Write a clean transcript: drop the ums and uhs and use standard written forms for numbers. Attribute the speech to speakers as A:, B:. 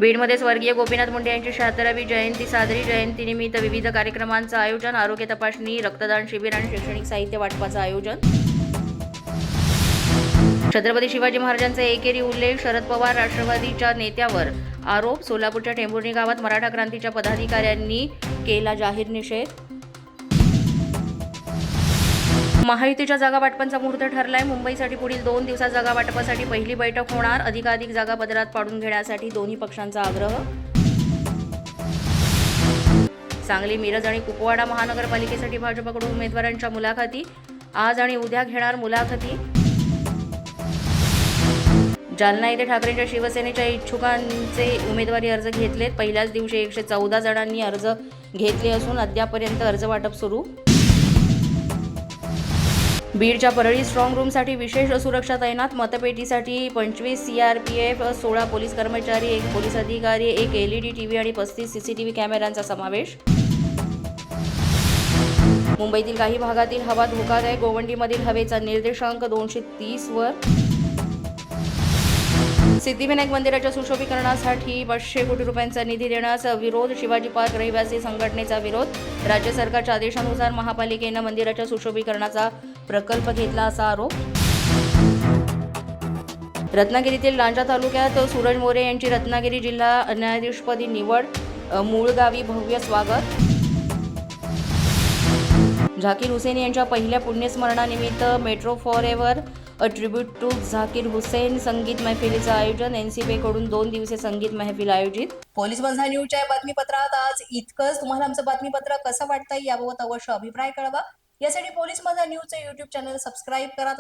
A: बीडमध्ये स्वर्गीय गोपीनाथ मुंडे यांची 76वी जयंती साजरी. जयंतीनिमित्त विविध कार्यक्रमांचं आयोजन, आरोग्य तपासणी, रक्तदान शिबिर आणि शैक्षणिक साहित्य वाटपाचं आयोजन. छत्रपती शिवाजी महाराजांचे एकेरी उल्लेख, शरद पवार राष्ट्रवादीच्या नेत्यावर आरोप. सोलापूरच्या टेंभुर्णी गावात मराठा क्रांतीच्या पदाधिकाऱ्यांनी केला जाहीर निषेध. महायुतीच्या जागा वाटपांचा मुहूर्त ठरलाय. मुंबईसाठी पुढील 2 दिवसात जागा वाटपासाठी पहिली बैठक होणार. अधिकाधिक जागा पदरात पाडून घेण्यासाठी दोन्ही पक्षांचा आग्रह. सांगली, मिरज आणि कुपवाडा महानगरपालिकेसाठी भाजपकडून उमेदवारांच्या मुलाखती. आज आणि उद्या घेणार मुलाखती. जालना येथे ठाकरेंच्या शिवसेनेच्या इच्छुकांचे उमेदवारी अर्ज घेतलेत. पहिल्याच दिवशी 114 जणांनी अर्ज घेतले असून अद्यापर्यंत अर्ज वाटप सुरू. बीडच्या परळी स्ट्रॉंग रूमसाठी विशेष सुरक्षा तैनात. मतपेटीसाठी 25 सीआरपीएफ, 16 पोलीस कर्मचारी, 1 पोलीस अधिकारी, 1 एलईडी टीव्ही आणि 35 सीसीटीव्ही कॅमेऱ्यांचा समावेश. मुंबईतील काही भागातील हवा धोकादायक. गोवंडीमधील हवेचा निर्देशांक 230 वर. सिद्धिविनायक मंदिराच्या सुशोभीकरणासाठी 500 कोटी रुपयांचा निधी देण्यास विरोध. शिवाजी पार्क रहिवासी संघटनेचा विरोध. राज्य सरकारच्या आदेशानुसार महापालिकेनं मंदिराच्या सुशोभीकरणाचा प्रकल्प घेतला असा आरोप. रत्नागिरीतील लांजा तालुक्यात सूरज मोरे यांची रत्नागिरी जिल्हा न्यायाधीशपदी निवड. मूळगावी भव्य स्वागत. झाकीर हुसेन यांच्या पहिल्या पुण्यस्मरणानिमित्त metro forever a tribute to Zakir Hussain संगीत मैफिलीचं आयोजन. एनसीबीकडून 2 दिवसीय संगीत महफिल आयोजित. पोलीस बंधा न्यूजच्या बातमीपत्रात आज इतकंच. तुम्हाला आमचं बातमीपत्र कसं वाटतंय याबाबत अवश्य अभिप्राय कळवा. यासाठी पोलीस बंधा न्यूजचं YouTube चॅनल सबस्क्राईब करा.